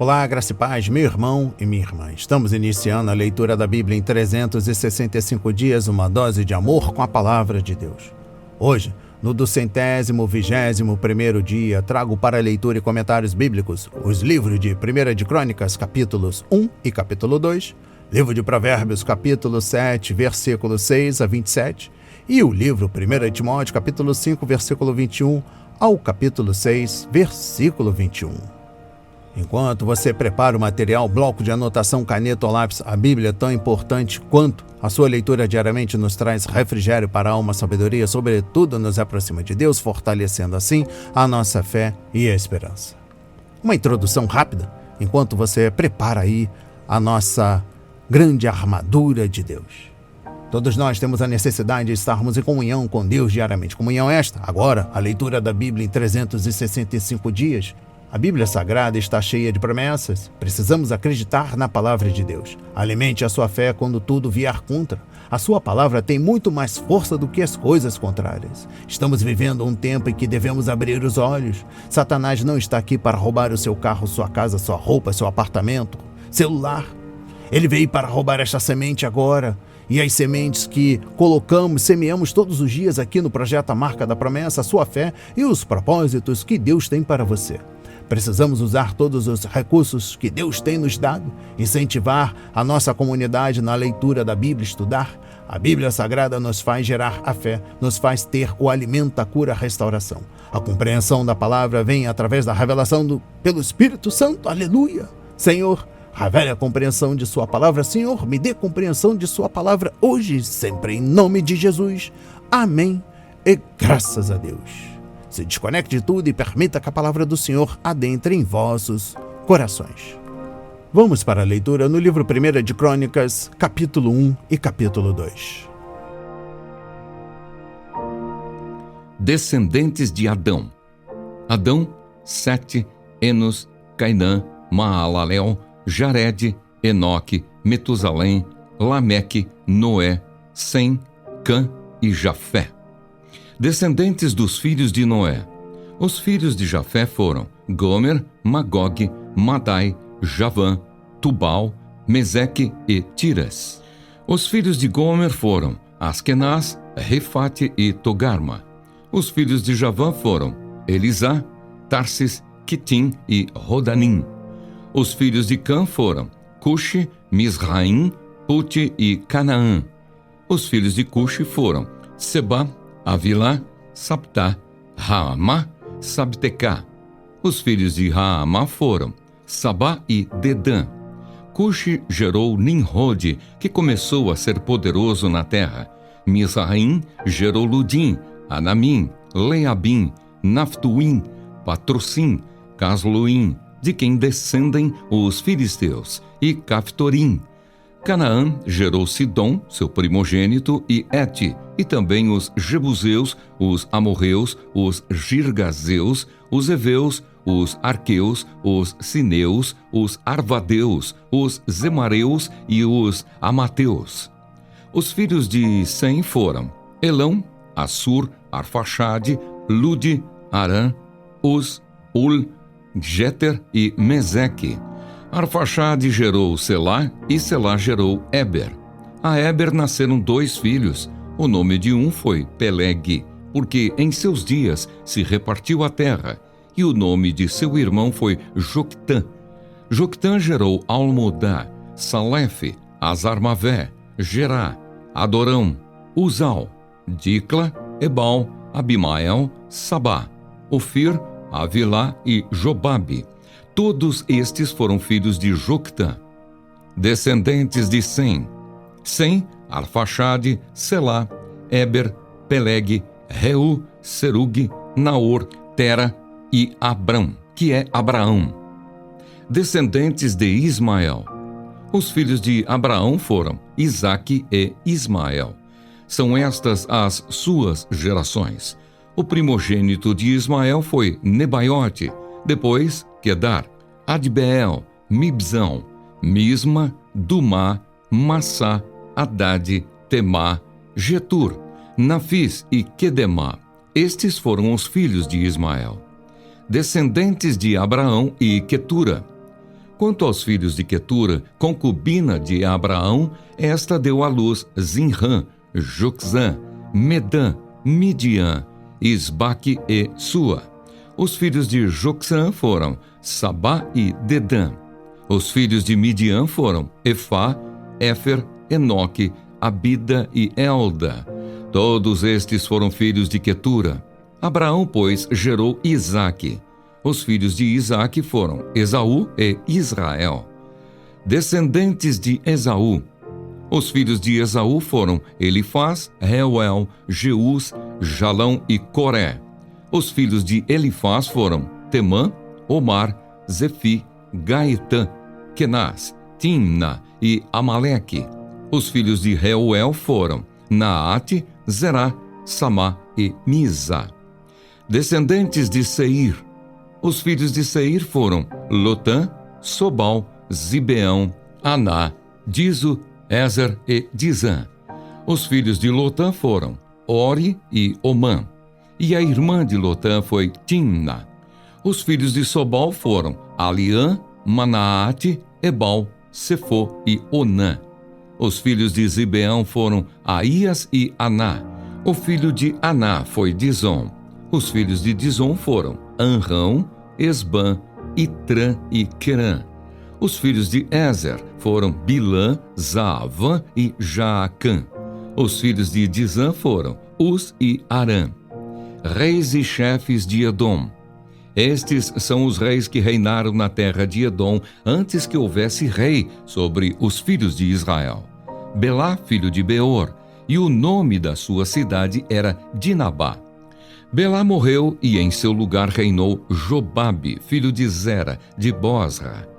Olá, graça e paz, meu irmão e minha irmã. Estamos iniciando a leitura da Bíblia em 365 dias, uma dose de amor com a palavra de Deus. Hoje, no 221º dia, trago para leitura e comentários bíblicos os livros de 1 de Crônicas, capítulos 1 e capítulo 2, livro de Provérbios, capítulo 7, versículos 6 a 27, e o livro 1 de Timóteo, capítulo 5, versículo 21, ao capítulo 6, versículo 21. Enquanto você prepara o material, bloco de anotação, caneta ou lápis, a Bíblia é tão importante quanto a sua leitura diariamente nos traz refrigério para a alma, sabedoria, sobretudo nos aproxima de Deus, fortalecendo assim a nossa fé e a esperança. Uma introdução rápida, enquanto você prepara aí a nossa grande armadura de Deus. Todos nós temos a necessidade de estarmos em comunhão com Deus diariamente. Comunhão esta, agora, a leitura da Bíblia em 365 dias. A Bíblia Sagrada está cheia de promessas. Precisamos acreditar na palavra de Deus. Alimente a sua fé quando tudo vier contra. A sua palavra tem muito mais força do que as coisas contrárias. Estamos vivendo um tempo em que devemos abrir os olhos. Satanás não está aqui para roubar o seu carro, sua casa, sua roupa, seu apartamento, celular. Ele veio para roubar esta semente agora. E as sementes que semeamos todos os dias aqui no projeto A Marca da Promessa, a sua fé e os propósitos que Deus tem para você. Precisamos usar todos os recursos que Deus tem nos dado, incentivar a nossa comunidade na leitura da Bíblia, estudar. A Bíblia Sagrada nos faz gerar a fé, nos faz ter o alimento, a cura, a restauração. A compreensão da palavra vem através da revelação pelo Espírito Santo. Aleluia! Senhor, revele a compreensão de sua palavra. Senhor, me dê compreensão de sua palavra hoje e sempre, em nome de Jesus. Amém e graças a Deus. Se desconecte de tudo e permita que a palavra do Senhor adentre em vossos corações. Vamos para a leitura no livro 1 de Crônicas, capítulo 1 e capítulo 2. Descendentes de Adão. Adão, Sete, Enos, Cainã, Maalalel, Jared, Enoque, Metusalém, Lameque, Noé, Sem, Cã e Jafé. Descendentes dos filhos de Noé. Os filhos de Jafé foram Gomer, Magog, Madai, Javã, Tubal, Meseque e Tiras. Os filhos de Gomer foram Askenaz, Refate e Togarma. Os filhos de Javã foram Elisá, Tarsis, Quitim e Rodanim. Os filhos de Cã foram Cuxi, Misraim, Puti e Canaã. Os filhos de Cuxi foram Seba, Avilá, Saptá, Raamá, Sabtecá. Os filhos de Raamá foram Sabá e Dedã. Cuxi gerou Nimrode, que começou a ser poderoso na terra. Misraim gerou Ludim, Anamim, Leabim, Naftuim, Patrocim, Casluim, de quem descendem os filisteus, e Caftorim. Canaã gerou Sidom, seu primogênito, e Et, e também os Jebuseus, os Amorreus, os Girgazeus, os Eveus, os Arqueus, os Sineus, os Arvadeus, os Zemareus e os Amateus. Os filhos de Sem foram Elão, Assur, Arfaxade, Lude, Arã, Uz, Ul, Jeter e Meseque. Arfaxade gerou Selá e Selá gerou Éber. A Éber nasceram 2 filhos. O nome de um foi Peleg, porque em seus dias se repartiu a terra, e o nome de seu irmão foi Joctã. Joctã gerou Almodá, Salefe, Azarmavé, Gerá, Adorão, Uzal, Dicla, Ebal, Abimael, Sabá, Ofir, Avilá e Jobabe. Todos estes foram filhos de Joctã. Descendentes de Sem. Sem, Arfaxade, Selá, Éber, Peleg, Reu, Serug, Naor, Tera e Abrão, que é Abraão. Descendentes de Ismael. Os filhos de Abraão foram Isaque e Ismael. São estas as suas gerações. O primogênito de Ismael foi Nebaiote, depois Quedar, Adbeel, Mibzão, Misma, Dumá, Massá, Haddad, Temá, Getur, Nafis e Quedemá. Estes foram os filhos de Ismael. Descendentes de Abraão e Quetura. Quanto aos filhos de Quetura, concubina de Abraão, esta deu à luz Zinrã, Joxã, Medã, Midian, Isbaque e Sua. Os filhos de Joxã foram Sabá e Dedã. Os filhos de Midian foram Efá, Éfer, Enoque, Abida e Elda. Todos estes foram filhos de Quetura. Abraão, pois, gerou Isaque. Os filhos de Isaque foram Esaú e Israel. Descendentes de Esaú. Os filhos de Esaú foram Elifaz, Reuel, Jeús, Jalão e Coré. Os filhos de Elifaz foram Temã, Omar, Zefi, Gaetã, Kenaz, Timna e Amaleque. Os filhos de Reuel foram Naate, Zerá, Samá e Misa. Descendentes de Seir. Os filhos de Seir foram Lotã, Sobal, Zibeão, Aná, Dizo, Ezer e Dizã. Os filhos de Lotã foram Ori e Omã. E a irmã de Lotã foi Timna. Os filhos de Sobal foram Aliã, Manaate, Ebal, Sefo e Onã. Os filhos de Zibeão foram Aías e Aná. O filho de Aná foi Dizon. Os filhos de Dizon foram Anrão, Esbã, Itrã e Querã. Os filhos de Ezer foram Bilã, Zaavã e Jaacã. Os filhos de Dizã foram Uz e Arã. Reis e chefes de Edom. Estes são os reis que reinaram na terra de Edom antes que houvesse rei sobre os filhos de Israel. Belá, filho de Beor, e o nome da sua cidade era Dinabá. Belá morreu e em seu lugar reinou Jobabe, filho de Zera, de Bosra.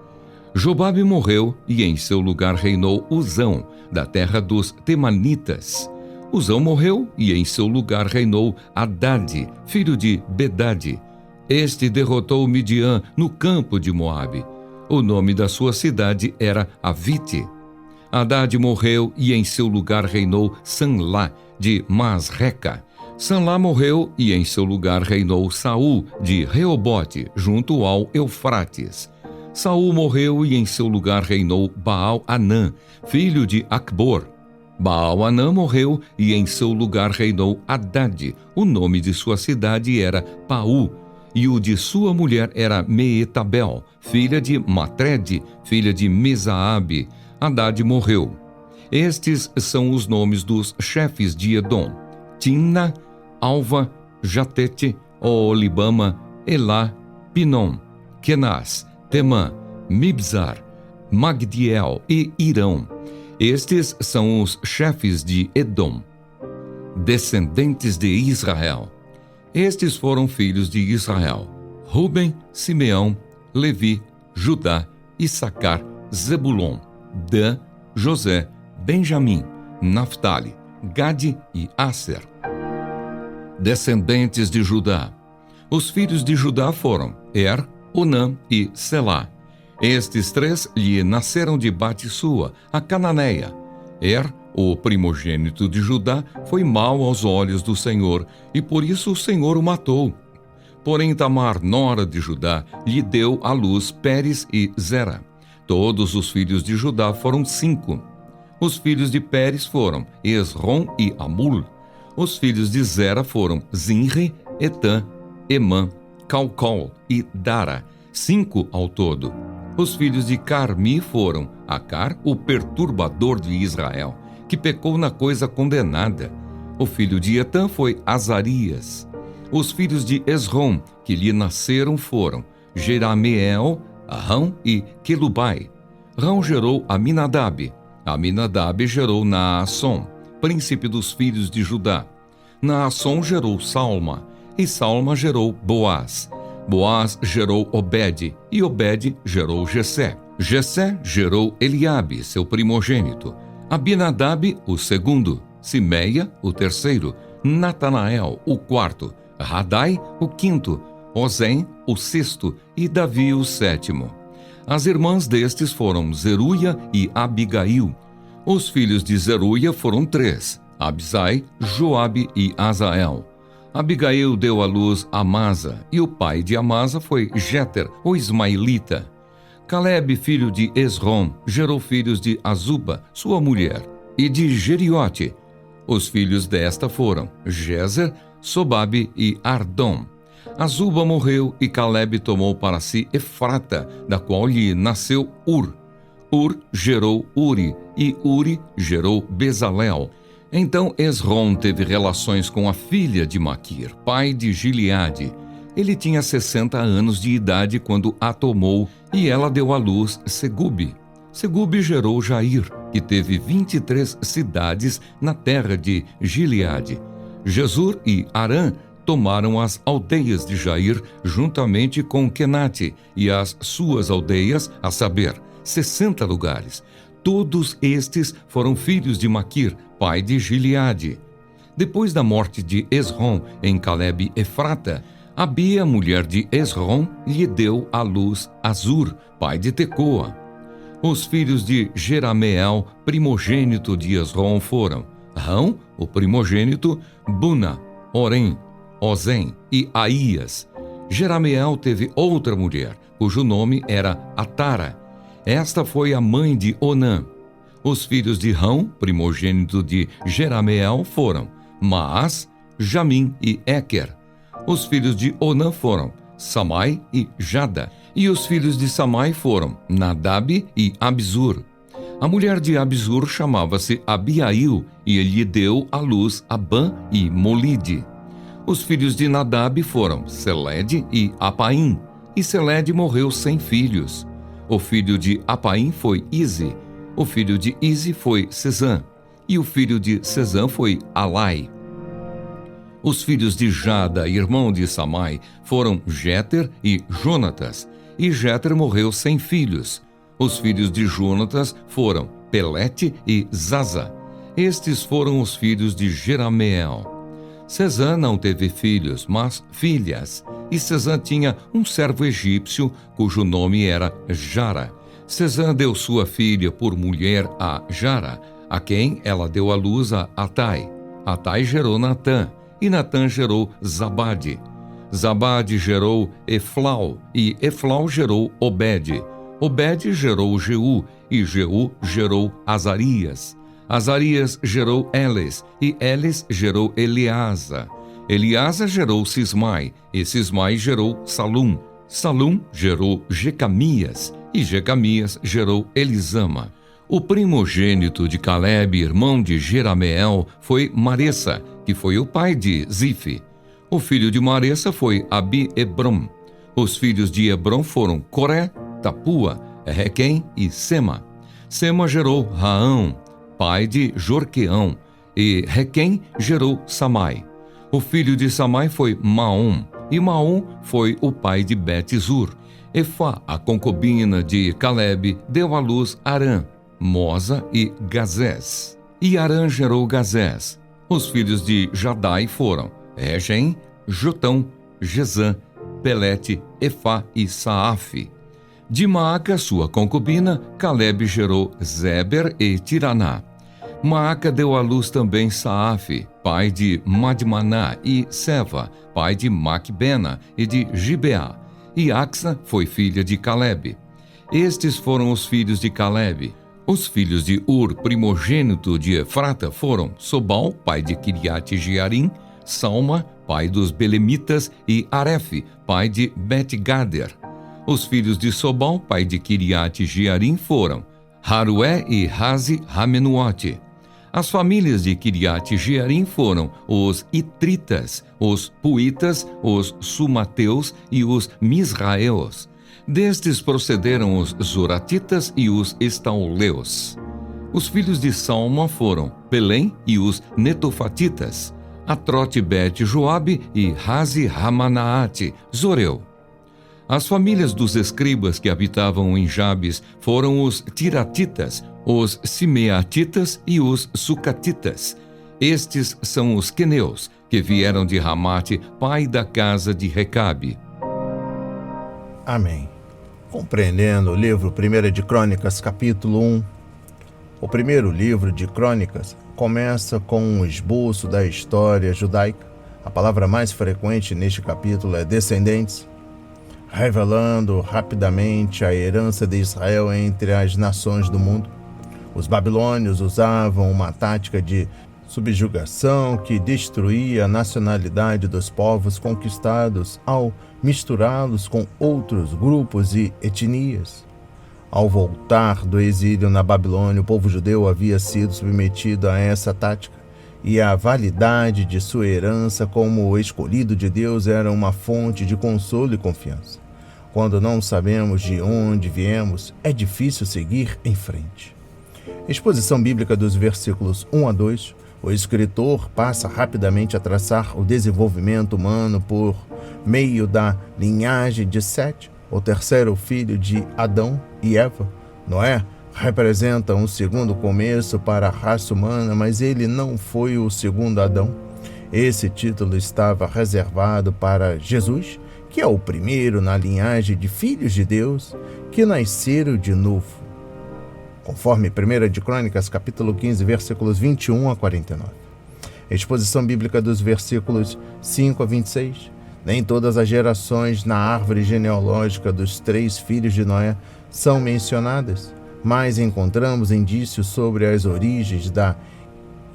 Jobabe morreu e em seu lugar reinou Uzão, da terra dos Temanitas. Uzão morreu e em seu lugar reinou Hadade, filho de Bedade. Este derrotou Midian no campo de Moabe. O nome da sua cidade era Avite. Hadade morreu e em seu lugar reinou Sanlá, de Masreca. Sanlá morreu e em seu lugar reinou Saul, de Reobote, junto ao Eufrates. Saul morreu e em seu lugar reinou Baal-Anã, filho de Acbor. Baal-Anã morreu e em seu lugar reinou Hadade. O nome de sua cidade era Paú, e o de sua mulher era Meetabel, filha de Matrede, filha de Mesaabe. Hadade morreu. Estes são os nomes dos chefes de Edom: Timna, Alva, Jatete, Oolibama, Elá, Pinom, Kenaz, Temã, Mibzar, Magdiel e Irão. Estes são os chefes de Edom. Descendentes de Israel. Estes foram filhos de Israel: Ruben, Simeão, Levi, Judá, Issacar, Zebulon, Dan, José, Benjamim, Naftali, Gade e Asser. Descendentes de Judá. Os filhos de Judá foram Er, Onã e Selá. Estes três lhe nasceram de Bate-sua, a cananeia. Er, o primogênito de Judá, foi mau aos olhos do Senhor, e por isso o Senhor o matou. Porém Tamar, nora de Judá, lhe deu à luz Pérez e Zera. Todos os filhos de Judá foram 5. Os filhos de Pérez foram Esrom e Amul. Os filhos de Zera foram Zinri, Etã, Emã, Calcol e Dara, 5 ao todo. Os filhos de Carmi foram Acar, o perturbador de Israel, que pecou na coisa condenada. O filho de Etã foi Azarias. Os filhos de Esrom, que lhe nasceram, foram Jerameel, Rão e Quelubai. Rão gerou Aminadab. Aminadab gerou Naasson, príncipe dos filhos de Judá. Naasson gerou Salma, e Salma gerou Boaz. Boaz gerou Obed, e Obed gerou Jessé. Jessé gerou Eliabe, seu primogênito. Abinadab, o segundo. Simeia, o terceiro. Natanael, o quarto. Radai, o quinto. Ozem, o sexto. E Davi, o sétimo. As irmãs destes foram Zeruia e Abigail. Os filhos de Zeruia foram 3, Abisai, Joabe e Azael. Abigail deu à luz Amasa, e o pai de Amasa foi Jéter, o ismaelita. Calebe, filho de Esrom, gerou filhos de Azuba, sua mulher, e de Jeriote. Os filhos desta foram Jezer, Sobabe e Ardom. Azuba morreu e Calebe tomou para si Efrata, da qual lhe nasceu Ur. Ur gerou Uri e Uri gerou Bezalel. Então Esrom teve relações com a filha de Maquir, pai de Gileade. Ele tinha 60 anos de idade quando a tomou e ela deu à luz Segube. Segube gerou Jair, que teve 23 cidades na terra de Gileade. Jesur e Arã tomaram as aldeias de Jair juntamente com Quenate e as suas aldeias, a saber, 60 lugares. Todos estes foram filhos de Maquir, pai de Gileade. Depois da morte de Esrom em Calebe Efrata, Abia, mulher de Esrom, lhe deu à luz Azur, pai de Tecoa. Os filhos de Jerameel, primogênito de Esrom, foram Rão, o primogênito, Buna, Orem, Ozem e Aías. Jerameel teve outra mulher, cujo nome era Atara. Esta foi a mãe de Onã. Os filhos de Rão, primogênito de Jerameel, foram Maás, Jamim e Eker. Os filhos de Onã foram Samai e Jada. E os filhos de Samai foram Nadab e Abizur. A mulher de Abizur chamava-se Abiail e ele lhe deu à luz Abã e Molide. Os filhos de Nadab foram Seled e Apaim. E Seled morreu sem filhos. O filho de Apaim foi Ize. O filho de Ize foi Sezã. E o filho de Sezã foi Alai. Os filhos de Jada, irmão de Samai, foram Jéter e Jonatas. E Jéter morreu sem filhos. Os filhos de Jonatas foram Pelete e Zaza. Estes foram os filhos de Jerameel. Sezã não teve filhos, mas filhas. E Sezã tinha um servo egípcio, cujo nome era Jara. Sezã deu sua filha por mulher a Jara, a quem ela deu à luz a Atai. Atai gerou Natã, e Natã gerou Zabade. Zabade gerou Eflau, e Eflau gerou Obed. Obed gerou Jeú, e Jeú gerou Azarias. Azarias gerou Eles, e Eles gerou Eleasa. Eleasa gerou Sismai, e Sismai gerou Salum. Salum gerou Jecamias, e Jecamias gerou Elisama. O primogênito de Calebe, irmão de Jerameel, foi Maressa, que foi o pai de Zife. O filho de Maressa foi Abi-Hebrom. Os filhos de Hebrom foram Coré, Tapua, Requem e Sema. Sema gerou Raão, pai de Jorqueão, e Requem gerou Samai. O filho de Samai foi Maom, e Maom foi o pai de Bet-Zur. Efá, a concubina de Calebe, deu à luz Arã, Moza e Gazés. E Arã gerou Gazés. Os filhos de Jadai foram Regem, Jotão, Gezã, Pelete, Efá e Saafe. De Maaca, sua concubina, Calebe gerou Zeber e Tiraná. Maaca deu à luz também Saafe, pai de Madmaná, e Seva, pai de Macbena e de Gibeá. E Axa foi filha de Calebe. Estes foram os filhos de Calebe. Os filhos de Ur, primogênito de Efrata, foram Sobal, pai de Kiriat-Jearim, Salma, pai dos Belemitas, e Arefe, pai de Bet-Gader. Os filhos de Sobal, pai de Kiriat-Jearim, foram Harué e Razi Ramenuote. As famílias de Kiriat-Jearim foram os Itritas, os Puitas, os Sumateus e os Misraeus. Destes procederam os Zoratitas e os Estauleus. Os filhos de Salma foram Belém e os Netofatitas, Atrote Bet-Joabe e Razi Ramanaate, Zoreu. As famílias dos escribas que habitavam em Jabes foram os Tiratitas, os Simeatitas e os Sucatitas. Estes são os queneus, que vieram de Ramate, pai da casa de Recabe. Amém. Compreendendo o livro 1 de Crônicas, capítulo 1. O primeiro livro de Crônicas começa com um esboço da história judaica. A palavra mais frequente neste capítulo é descendentes. revelando rapidamente a herança de Israel entre as nações do mundo. Os babilônios usavam uma tática de subjugação que destruía a nacionalidade dos povos conquistados ao misturá-los com outros grupos e etnias. Ao voltar do exílio na Babilônia, o povo judeu havia sido submetido a essa tática, e a validade de sua herança como escolhido de Deus era uma fonte de consolo e confiança. Quando não sabemos de onde viemos, é difícil seguir em frente. Exposição bíblica dos versículos 1 a 2. O escritor passa rapidamente a traçar o desenvolvimento humano por meio da linhagem de Sete, o terceiro filho de Adão e Eva. Noé representa um segundo começo para a raça humana, mas ele não foi o segundo Adão. Esse título estava reservado para Jesus, que é o primeiro na linhagem de filhos de Deus que nasceram de novo. Conforme 1 de Crônicas, capítulo 15, versículos 21 a 49. Exposição bíblica dos versículos 5 a 26. Nem todas as gerações na árvore genealógica dos 3 filhos de Noé são mencionadas, mas encontramos indícios sobre as origens da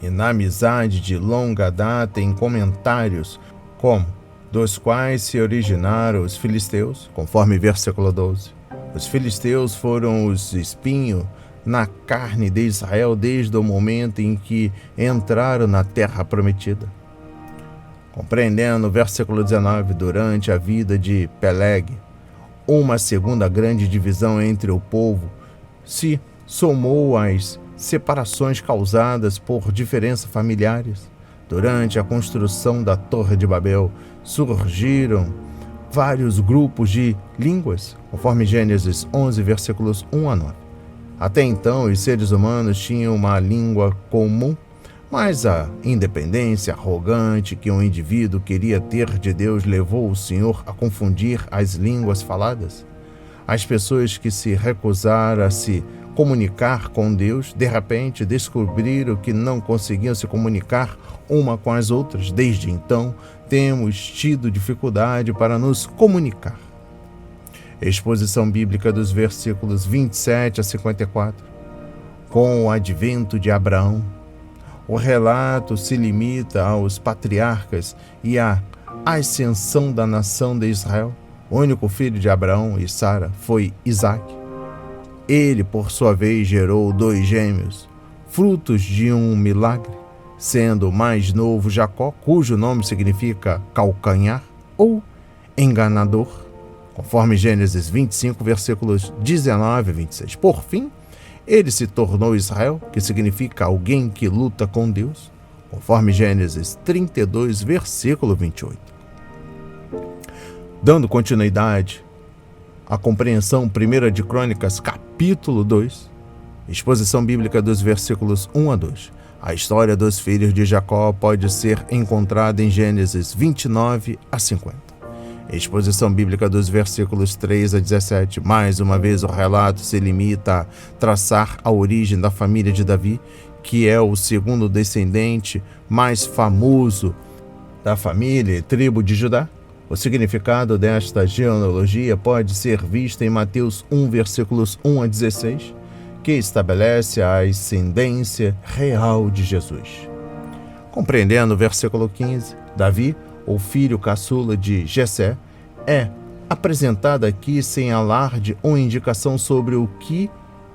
inimizade de longa data em comentários como dos quais se originaram os filisteus, conforme versículo 12. Os filisteus foram os espinhos na carne de Israel desde o momento em que entraram na terra prometida. Compreendendo o versículo 19, durante a vida de Peleg, uma segunda grande divisão entre o povo se somou às separações causadas por diferenças familiares. Durante a construção da Torre de Babel, surgiram vários grupos de línguas, conforme Gênesis 11, versículos 1 a 9. Até então, os seres humanos tinham uma língua comum, mas a independência arrogante que um indivíduo queria ter de Deus levou o Senhor a confundir as línguas faladas. As pessoas que se recusaram a se comunicar com Deus, de repente descobriram que não conseguiam se comunicar uma com as outras. Desde então, temos tido dificuldade para nos comunicar. Exposição bíblica dos versículos 27 a 54. Com o advento de Abraão, o relato se limita aos patriarcas e à ascensão da nação de Israel. O único filho de Abraão e Sara foi Isaque. Ele, por sua vez, gerou 2 gêmeos, frutos de um milagre, sendo o mais novo Jacó, cujo nome significa calcanhar ou enganador, conforme Gênesis 25, versículos 19 a 26. Por fim, ele se tornou Israel, que significa alguém que luta com Deus, conforme Gênesis 32, versículo 28. Dando continuidade à compreensão 1 de Crônicas, capítulo 2, exposição bíblica dos versículos 1 a 2. A história dos filhos de Jacó pode ser encontrada em Gênesis 29 a 50. Exposição bíblica dos versículos 3 a 17. Mais uma vez, o relato se limita a traçar a origem da família de Davi, que é o segundo descendente mais famoso da família e tribo de Judá. O significado desta genealogia pode ser visto em Mateus 1, versículos 1 a 16, que estabelece a ascendência real de Jesus. Compreendendo o versículo 15, Davi, o filho caçula de Jessé, é apresentado aqui sem alarde ou indicação sobre o que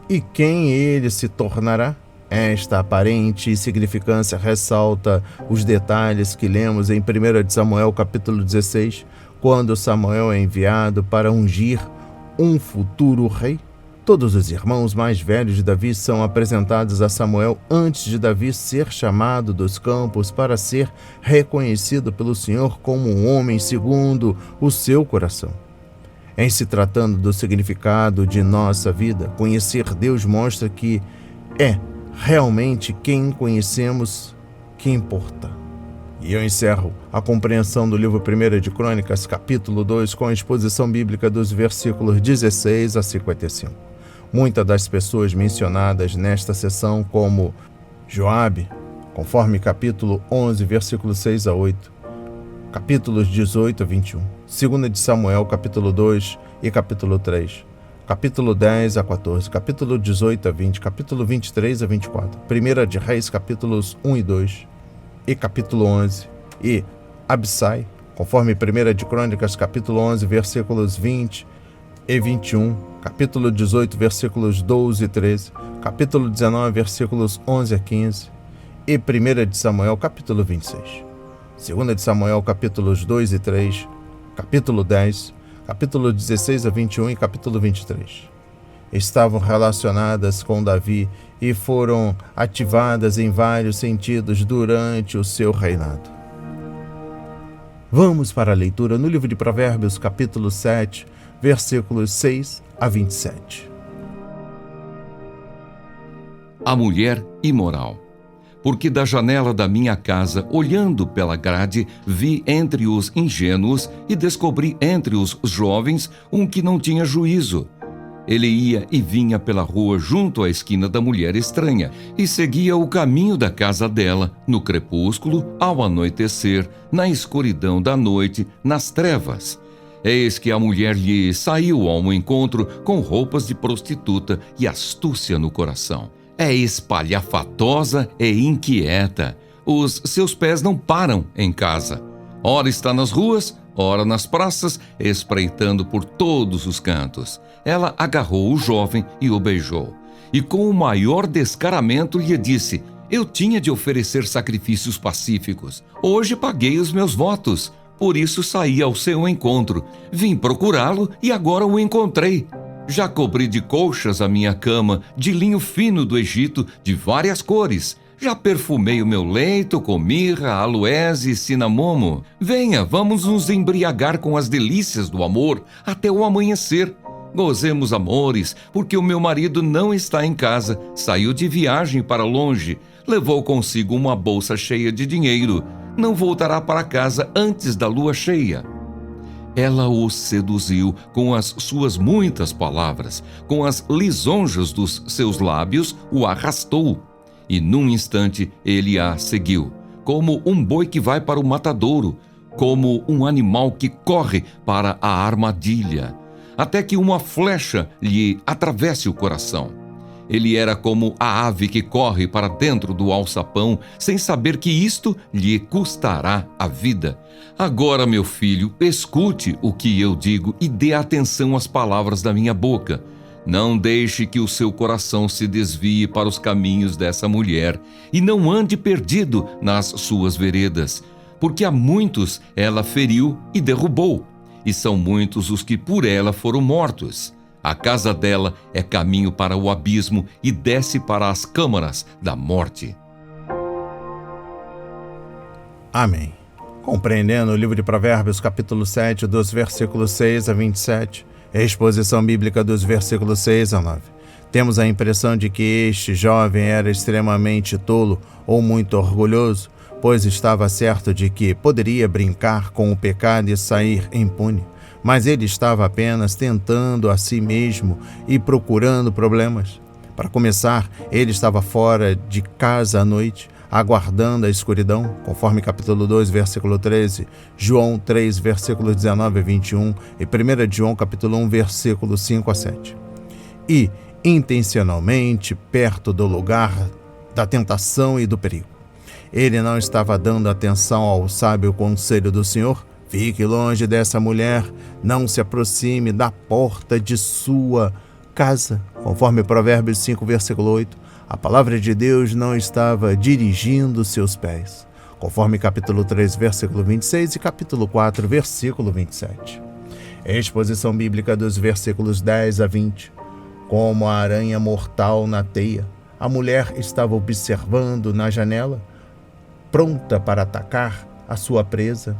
e quem ele se tornará. Esta aparente significância ressalta os detalhes que lemos em 1 de Samuel, capítulo 16, quando Samuel é enviado para ungir um futuro rei. Todos os irmãos mais velhos de Davi são apresentados a Samuel antes de Davi ser chamado dos campos para ser reconhecido pelo Senhor como um homem segundo o seu coração. Em se tratando do significado de nossa vida, conhecer Deus mostra que é realmente quem conhecemos que importa. E eu encerro a compreensão do livro 1 de Crônicas, capítulo 2, com a exposição bíblica dos versículos 16 a 55. Muitas das pessoas mencionadas nesta sessão, como Joabe, conforme capítulo 11, versículos 6 a 8, capítulos 18 a 21, 2 de Samuel, capítulo 2, e capítulo 3, capítulo 10 a 14, capítulo 18 a 20, capítulo 23 a 24, 1 de Reis, capítulos 1 e 2 e capítulo 11, e Abissai, conforme 1 de Crônicas, capítulo 11, versículos 20 e 21, capítulo 18, versículos 12 e 13, capítulo 19, versículos 11 a 15, e 1 de Samuel, capítulo 26. 2 de Samuel, capítulos 2 e 3, capítulo 10, capítulo 16 a 21 e capítulo 23. Estavam relacionadas com Davi e foram ativadas em vários sentidos durante o seu reinado. Vamos para a leitura no livro de Provérbios, capítulo 7, versículos 6 a 27. A mulher imoral. Porque da janela da minha casa, olhando pela grade, vi entre os ingênuos e descobri entre os jovens um que não tinha juízo. Ele ia e vinha pela rua junto à esquina da mulher estranha e seguia o caminho da casa dela, no crepúsculo, ao anoitecer, na escuridão da noite, nas trevas. Eis que a mulher lhe saiu ao encontro com roupas de prostituta e astúcia no coração. É espalhafatosa e inquieta. Os seus pés não param em casa. Ora está nas ruas, ora nas praças, espreitando por todos os cantos. Ela agarrou o jovem e o beijou. E com o maior descaramento lhe disse: eu tinha de oferecer sacrifícios pacíficos. Hoje paguei os meus votos. Por isso saí ao seu encontro. Vim procurá-lo e agora o encontrei. Já cobri de colchas a minha cama, de linho fino do Egito, de várias cores. Já perfumei o meu leito com mirra, aloés e cinamomo. Venha, vamos nos embriagar com as delícias do amor até o amanhecer. Gozemos amores, porque o meu marido não está em casa. Saiu de viagem para longe. Levou consigo uma bolsa cheia de dinheiro. Não voltará para casa antes da lua cheia. Ela o seduziu com as suas muitas palavras, com as lisonjas dos seus lábios o arrastou. E num instante ele a seguiu, como um boi que vai para o matadouro, como um animal que corre para a armadilha, até que uma flecha lhe atravesse o coração. Ele era como a ave que corre para dentro do alçapão, sem saber que isto lhe custará a vida. Agora, meu filho, escute o que eu digo e dê atenção às palavras da minha boca. Não deixe que o seu coração se desvie para os caminhos dessa mulher e não ande perdido nas suas veredas, porque a muitos ela feriu e derrubou, e são muitos os que por ela foram mortos. A casa dela é caminho para o abismo e desce para as câmaras da morte. Amém. Compreendendo o livro de Provérbios, capítulo 7, dos versículos 6 a 27, a exposição bíblica dos versículos 6 a 9. Temos a impressão de que este jovem era extremamente tolo ou muito orgulhoso, pois estava certo de que poderia brincar com o pecado e sair impune. Mas ele estava apenas tentando a si mesmo e procurando problemas. Para começar, ele estava fora de casa à noite, aguardando a escuridão, conforme capítulo 2, versículo 13, João 3, versículo 19 a 21 e 1 de João, capítulo 1, versículo 5 a 7. E, intencionalmente, perto do lugar da tentação e do perigo. Ele não estava dando atenção ao sábio conselho do Senhor. Fique longe dessa mulher, não se aproxime da porta de sua casa. Conforme Provérbios 5, versículo 8, a palavra de Deus não estava dirigindo seus pés. Conforme capítulo 3, versículo 26 e capítulo 4, versículo 27. Exposição bíblica dos versículos 10 a 20. Como a aranha mortal na teia, a mulher estava observando na janela, pronta para atacar a sua presa.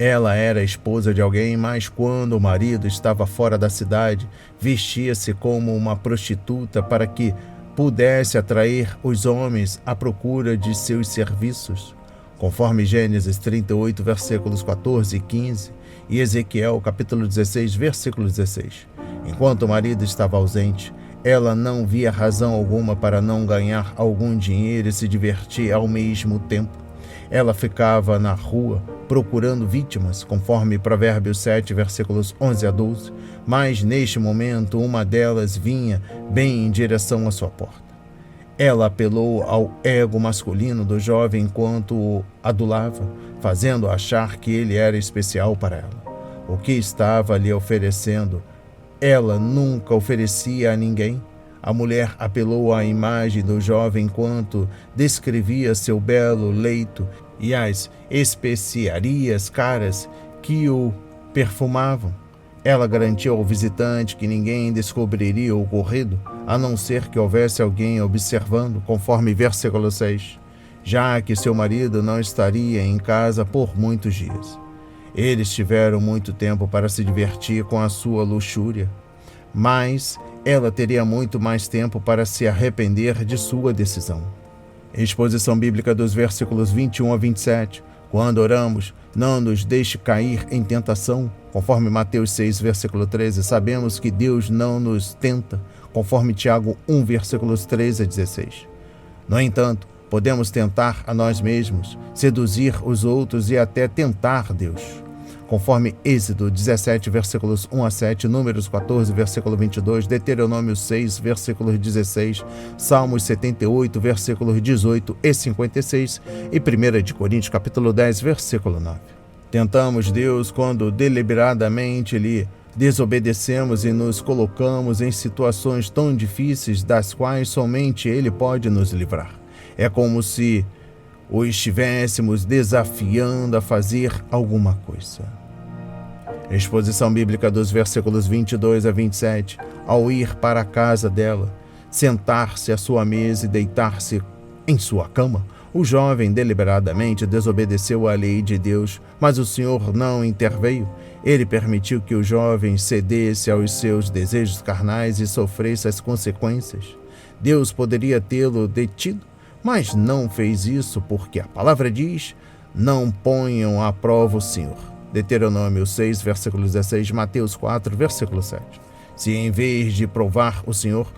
Ela era esposa de alguém, mas quando o marido estava fora da cidade, vestia-se como uma prostituta para que pudesse atrair os homens à procura de seus serviços, conforme Gênesis 38, versículos 14 e 15, e Ezequiel, capítulo 16, versículo 16. Enquanto o marido estava ausente, ela não via razão alguma para não ganhar algum dinheiro e se divertir ao mesmo tempo. Ela ficava na rua procurando vítimas, conforme Provérbios 7, versículos 11 a 12, mas neste momento uma delas vinha bem em direção à sua porta. Ela apelou ao ego masculino do jovem enquanto o adulava, fazendo achar que ele era especial para ela. O que estava lhe oferecendo, ela nunca oferecia a ninguém. A mulher apelou à imagem do jovem enquanto descrevia seu belo leito e as especiarias caras que o perfumavam. Ela garantiu ao visitante que ninguém descobriria o ocorrido, a não ser que houvesse alguém observando, conforme versículo 6, já que seu marido não estaria em casa por muitos dias. Eles tiveram muito tempo para se divertir com a sua luxúria, mas ela teria muito mais tempo para se arrepender de sua decisão. Exposição bíblica dos versículos 21 a 27. Quando oramos, não nos deixe cair em tentação, conforme Mateus 6, versículo 13. Sabemos que Deus não nos tenta, conforme Tiago 1, versículos 13 a 16. No entanto, podemos tentar a nós mesmos, seduzir os outros e até tentar Deus, conforme Êxodo 17, versículos 1 a 7, Números 14, versículo 22, Deuteronômio 6, versículos 16, Salmos 78, versículos 18 e 56 e 1 de Coríntios, capítulo 10, versículo 9. Tentamos Deus quando deliberadamente lhe desobedecemos e nos colocamos em situações tão difíceis das quais somente Ele pode nos livrar. É como se o estivéssemos desafiando a fazer alguma coisa. Exposição bíblica dos versículos 22 a 27. Ao ir para a casa dela, sentar-se à sua mesa e deitar-se em sua cama, o jovem deliberadamente desobedeceu à lei de Deus, mas o Senhor não interveio. Ele permitiu que o jovem cedesse aos seus desejos carnais e sofresse as consequências. Deus poderia tê-lo detido, mas não fez isso porque a palavra diz: não ponham à prova o Senhor. Deuteronômio 6, versículo 16, Mateus 4, versículo 7. Se em vez de provar o Senhor,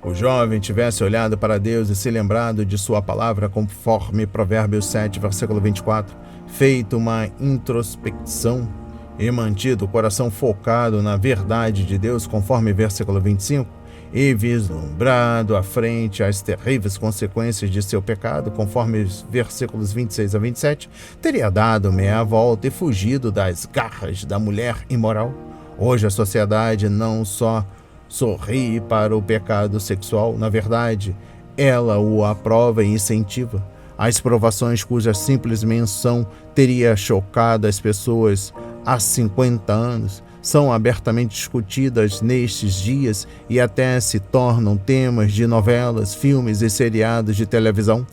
o jovem tivesse olhado para Deus e se lembrado de sua palavra, conforme Provérbios 7, versículo 24, feito uma introspecção e mantido o coração focado na verdade de Deus, conforme versículo 25, e vislumbrado à frente as terríveis consequências de seu pecado, conforme os versículos 26 a 27, teria dado meia volta e fugido das garras da mulher imoral. Hoje a sociedade não só sorri para o pecado sexual, na verdade, ela o aprova e incentiva. As provações cuja simples menção teria chocado as pessoas há 50 anos são abertamente discutidas nestes dias e até se tornam temas de novelas, filmes e seriados de televisão.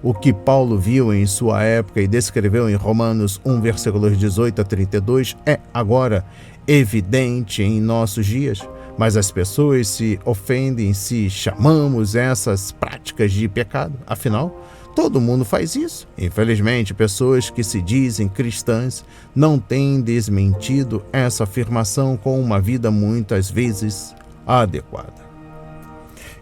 O que Paulo viu em sua época e descreveu em Romanos 1, versículos 18 a 32, é agora evidente em nossos dias, mas as pessoas se ofendem se chamamos essas práticas de pecado. Afinal, todo mundo faz isso. Infelizmente, pessoas que se dizem cristãs não têm desmentido essa afirmação com uma vida muitas vezes adequada.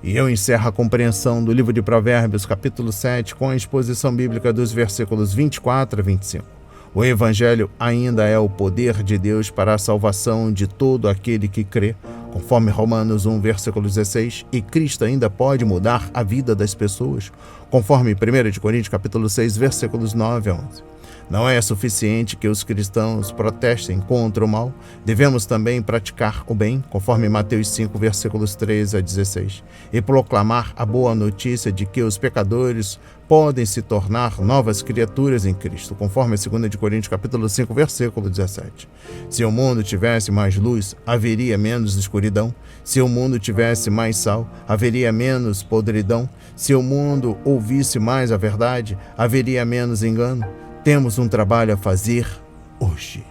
E eu encerro a compreensão do livro de Provérbios, capítulo 7, com a exposição bíblica dos versículos 24 a 25. O Evangelho ainda é o poder de Deus para a salvação de todo aquele que crê, conforme Romanos 1, versículo 16, e Cristo ainda pode mudar a vida das pessoas, conforme 1 de Coríntios, capítulo 6, versículos 9 a 11. Não é suficiente que os cristãos protestem contra o mal, devemos também praticar o bem, conforme Mateus 5, versículos 13 a 16, e proclamar a boa notícia de que os pecadores podem se tornar novas criaturas em Cristo, conforme 2 de Coríntios, capítulo 5, versículo 17. Se o mundo tivesse mais luz, haveria menos escuridão. Se o mundo tivesse mais sal, haveria menos podridão. Se o mundo ouvisse mais a verdade, haveria menos engano. Temos um trabalho a fazer hoje.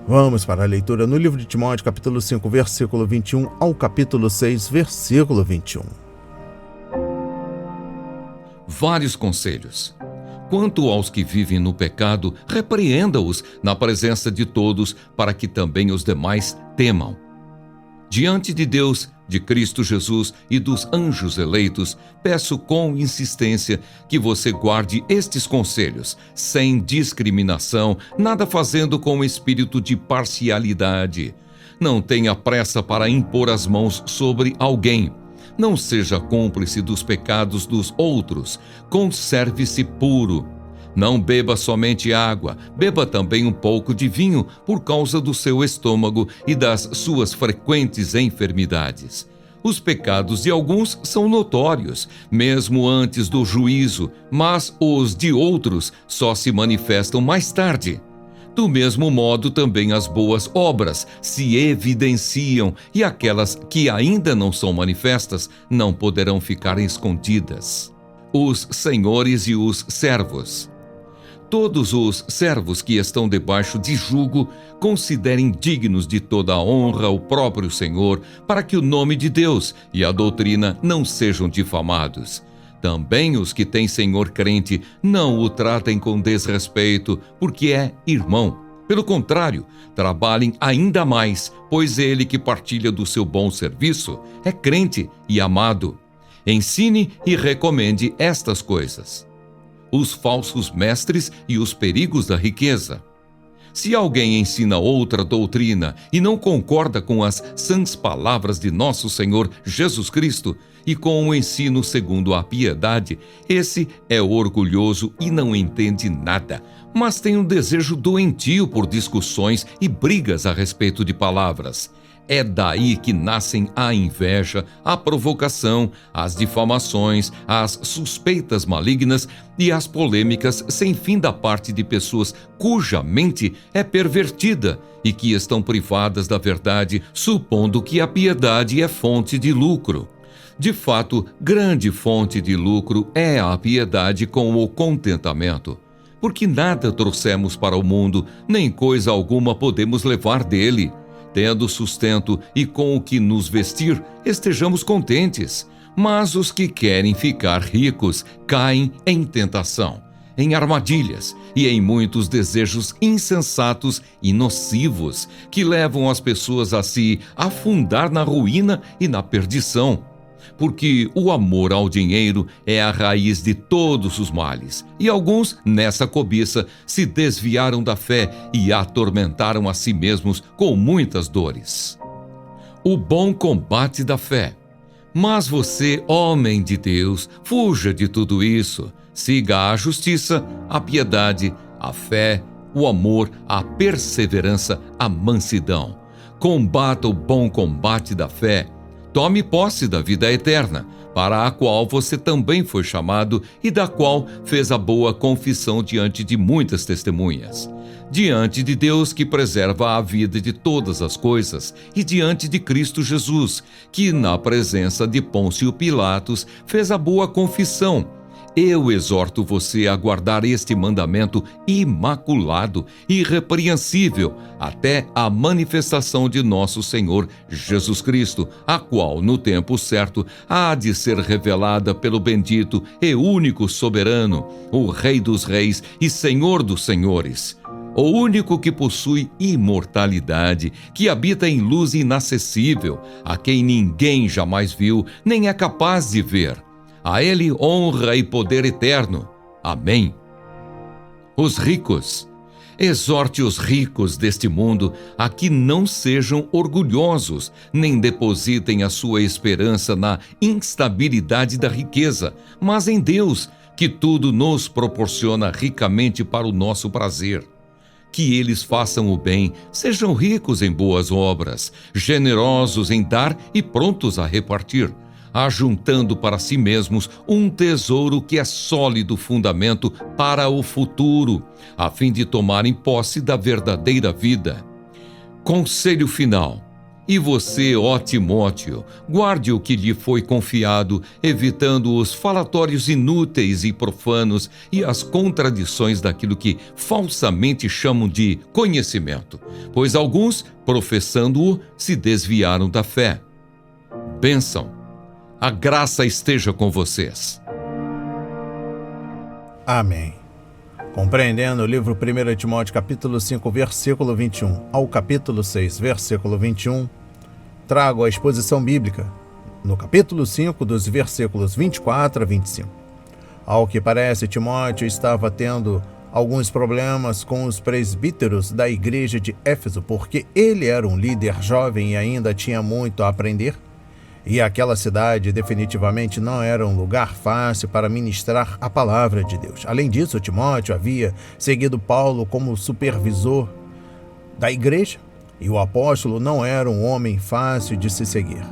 Vamos para a leitura no livro de Timóteo, capítulo 5, versículo 21 ao capítulo 6, versículo 21. Vários conselhos. Quanto aos que vivem no pecado, repreenda-os na presença de todos, para que também os demais temam. Diante de Deus, de Cristo Jesus e dos anjos eleitos, peço com insistência que você guarde estes conselhos, sem discriminação, nada fazendo com espírito de parcialidade. Não tenha pressa para impor as mãos sobre alguém. Não seja cúmplice dos pecados dos outros. Conserve-se puro. Não beba somente água, beba também um pouco de vinho por causa do seu estômago e das suas frequentes enfermidades. Os pecados de alguns são notórios, mesmo antes do juízo, mas os de outros só se manifestam mais tarde. Do mesmo modo, também as boas obras se evidenciam e aquelas que ainda não são manifestas não poderão ficar escondidas. Os senhores e os servos. Todos os servos que estão debaixo de jugo considerem dignos de toda a honra o próprio Senhor, para que o nome de Deus e a doutrina não sejam difamados. Também os que têm senhor crente não o tratem com desrespeito, porque é irmão. Pelo contrário, trabalhem ainda mais, pois ele que partilha do seu bom serviço é crente e amado. Ensine e recomende estas coisas. Os falsos mestres e os perigos da riqueza. Se alguém ensina outra doutrina e não concorda com as sãs palavras de nosso Senhor Jesus Cristo e com o ensino segundo a piedade, esse é orgulhoso e não entende nada, mas tem um desejo doentio por discussões e brigas a respeito de palavras. É daí que nascem a inveja, a provocação, as difamações, as suspeitas malignas e as polêmicas sem fim da parte de pessoas cuja mente é pervertida e que estão privadas da verdade, supondo que a piedade é fonte de lucro. De fato, grande fonte de lucro é a piedade com o contentamento. Porque nada trouxemos para o mundo, nem coisa alguma podemos levar dele. Tendo sustento e com o que nos vestir, estejamos contentes. Mas os que querem ficar ricos caem em tentação, em armadilhas e em muitos desejos insensatos e nocivos, que levam as pessoas a se afundar na ruína e na perdição. Porque o amor ao dinheiro é a raiz de todos os males, e alguns, nessa cobiça, se desviaram da fé e atormentaram a si mesmos com muitas dores. O bom combate da fé. Mas você, homem de Deus, fuja de tudo isso. Siga a justiça, a piedade, a fé, o amor, a perseverança, a mansidão. Combata o bom combate da fé. Tome posse da vida eterna, para a qual você também foi chamado e da qual fez a boa confissão diante de muitas testemunhas. Diante de Deus que preserva a vida de todas as coisas e diante de Cristo Jesus, que na presença de Pôncio Pilatos fez a boa confissão. Eu exorto você a guardar este mandamento imaculado e irrepreensível até a manifestação de nosso Senhor Jesus Cristo, a qual, no tempo certo, há de ser revelada pelo bendito e único soberano, o Rei dos Reis e Senhor dos Senhores. O único que possui imortalidade, que habita em luz inacessível, a quem ninguém jamais viu, nem é capaz de ver. A ele honra e poder eterno. Amém. Os ricos. Exorte os ricos deste mundo a que não sejam orgulhosos, nem depositem a sua esperança na instabilidade da riqueza, mas em Deus, que tudo nos proporciona ricamente para o nosso prazer. Que eles façam o bem, sejam ricos em boas obras, generosos em dar e prontos a repartir, ajuntando para si mesmos um tesouro que é sólido fundamento para o futuro, a fim de tomarem posse da verdadeira vida. Conselho final. E você, ó Timóteo, guarde o que lhe foi confiado, evitando os falatórios inúteis e profanos e as contradições daquilo que falsamente chamam de conhecimento, pois alguns, professando-o, se desviaram da fé. Bênção. A graça esteja com vocês. Amém. Compreendendo o livro 1 Timóteo capítulo 5, versículo 21 ao capítulo 6, versículo 21, trago a exposição bíblica no capítulo 5, dos versículos 24 a 25. Ao que parece, Timóteo estava tendo alguns problemas com os presbíteros da igreja de Éfeso, porque ele era um líder jovem e ainda tinha muito a aprender. E aquela cidade definitivamente não era um lugar fácil para ministrar a palavra de Deus. Além disso, Timóteo havia seguido Paulo como supervisor da igreja, e o apóstolo não era um homem fácil de se seguir.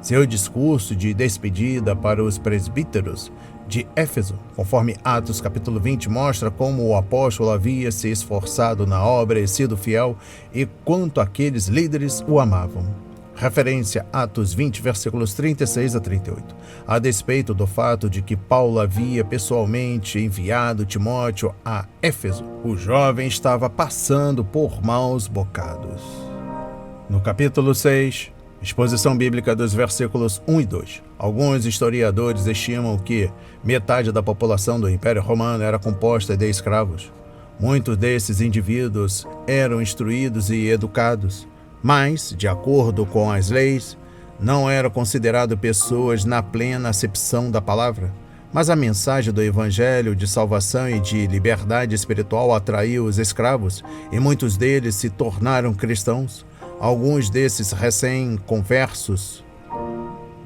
Seu discurso de despedida para os presbíteros de Éfeso, conforme Atos capítulo 20, mostra como o apóstolo havia se esforçado na obra e sido fiel, e quanto aqueles líderes o amavam. Referência Atos 20, versículos 36 a 38. A despeito do fato de que Paulo havia pessoalmente enviado Timóteo a Éfeso, o jovem estava passando por maus bocados. No capítulo 6, exposição bíblica dos versículos 1 e 2. Alguns historiadores estimam que metade da população do Império Romano era composta de escravos. Muitos desses indivíduos eram instruídos e educados, mas, de acordo com as leis, não eram considerados pessoas na plena acepção da palavra. Mas a mensagem do Evangelho de salvação e de liberdade espiritual atraiu os escravos, e muitos deles se tornaram cristãos. Alguns desses recém-conversos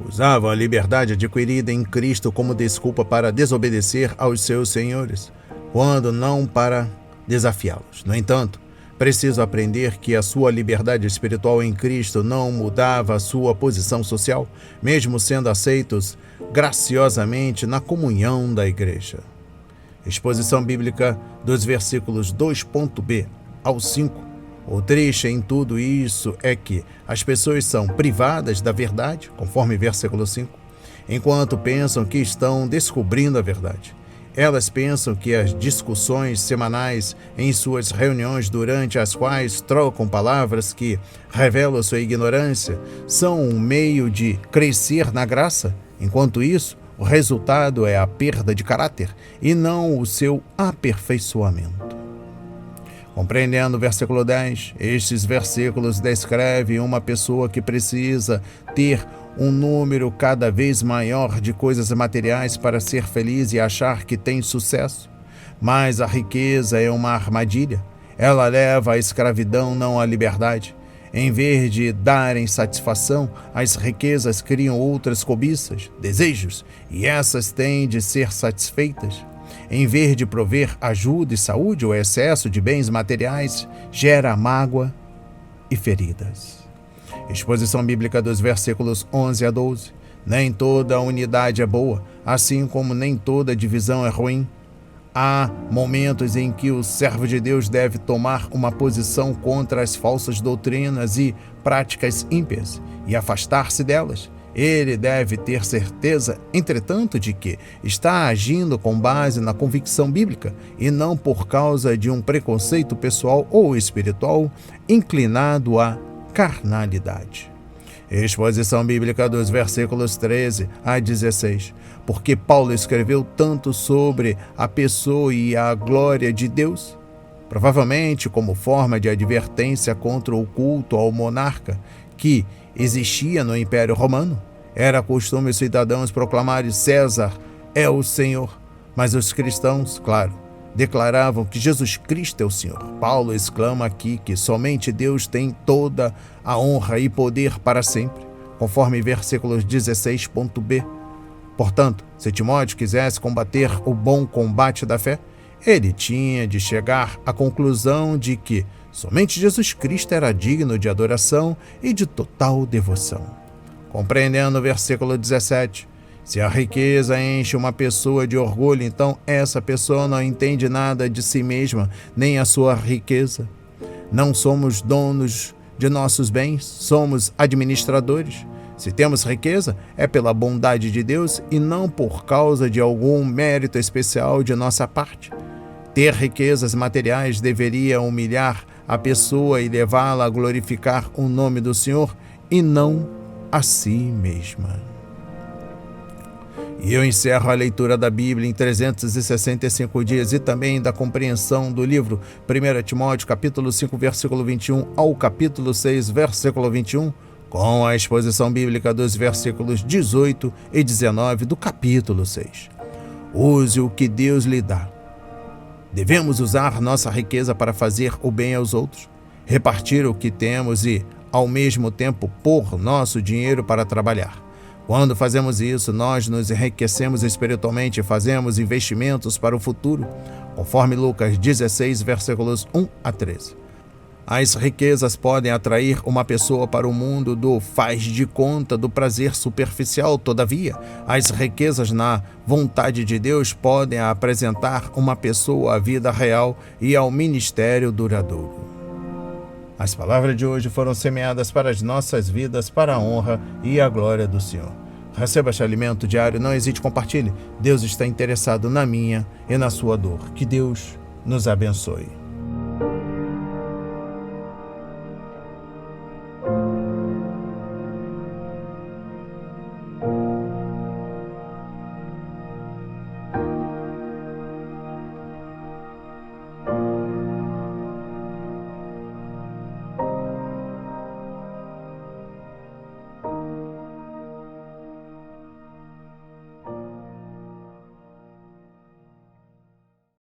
usavam a liberdade adquirida em Cristo como desculpa para desobedecer aos seus senhores, quando não para desafiá-los. No entanto, preciso aprender que a sua liberdade espiritual em Cristo não mudava a sua posição social, mesmo sendo aceitos graciosamente na comunhão da igreja. Exposição bíblica dos versículos 2.b ao 5. O triste em tudo isso é que as pessoas são privadas da verdade, conforme versículo 5, enquanto pensam que estão descobrindo a verdade. Elas pensam que as discussões semanais em suas reuniões, durante as quais trocam palavras que revelam sua ignorância, são um meio de crescer na graça. Enquanto isso, o resultado é a perda de caráter e não o seu aperfeiçoamento. Compreendendo o versículo 10, estes versículos descrevem uma pessoa que precisa ter um número cada vez maior de coisas materiais para ser feliz e achar que tem sucesso. Mas a riqueza é uma armadilha. Ela leva à escravidão, não à liberdade. Em vez de darem satisfação, as riquezas criam outras cobiças, desejos, e essas têm de ser satisfeitas. Em vez de prover ajuda e saúde, o excesso de bens materiais gera mágoa e feridas. Exposição bíblica dos versículos 11 a 12. Nem toda unidade é boa, assim como nem toda divisão é ruim. Há momentos em que o servo de Deus deve tomar uma posição contra as falsas doutrinas e práticas ímpias e afastar-se delas. Ele deve ter certeza, entretanto, de que está agindo com base na convicção bíblica e não por causa de um preconceito pessoal ou espiritual inclinado à carnalidade. Exposição bíblica dos versículos 13 a 16. Porque Paulo escreveu tanto sobre a pessoa e a glória de Deus? Provavelmente como forma de advertência contra o culto ao monarca que existia no Império Romano. Era costume os cidadãos proclamarem César é o Senhor, mas os cristãos, claro, declaravam que Jesus Cristo é o Senhor. Paulo exclama aqui que somente Deus tem toda a honra e poder para sempre, conforme versículos 16.b. Portanto, se Timóteo quisesse combater o bom combate da fé, ele tinha de chegar à conclusão de que somente Jesus Cristo era digno de adoração e de total devoção. Compreendendo o versículo 17, se a riqueza enche uma pessoa de orgulho, então essa pessoa não entende nada de si mesma, nem a sua riqueza. Não somos donos de nossos bens, somos administradores. Se temos riqueza, é pela bondade de Deus e não por causa de algum mérito especial de nossa parte. Ter riquezas materiais deveria humilhar a pessoa e levá-la a glorificar o nome do Senhor e não a si mesma. E eu encerro a leitura da Bíblia em 365 dias e também da compreensão do livro 1 Timóteo, capítulo 5, versículo 21 ao capítulo 6, versículo 21, com a exposição bíblica dos versículos 18 e 19 do capítulo 6. Use o que Deus lhe dá. Devemos usar nossa riqueza para fazer o bem aos outros, repartir o que temos e, ao mesmo tempo, pôr nosso dinheiro para trabalhar. Quando fazemos isso, nós nos enriquecemos espiritualmente e fazemos investimentos para o futuro, conforme Lucas 16, versículos 1 a 13. As riquezas podem atrair uma pessoa para o mundo do faz de conta, do prazer superficial. Todavia, as riquezas na vontade de Deus podem apresentar uma pessoa à vida real e ao ministério duradouro. As palavras de hoje foram semeadas para as nossas vidas, para a honra e a glória do Senhor. Receba este alimento diário, não hesite, compartilhe. Deus está interessado na minha e na sua dor. Que Deus nos abençoe.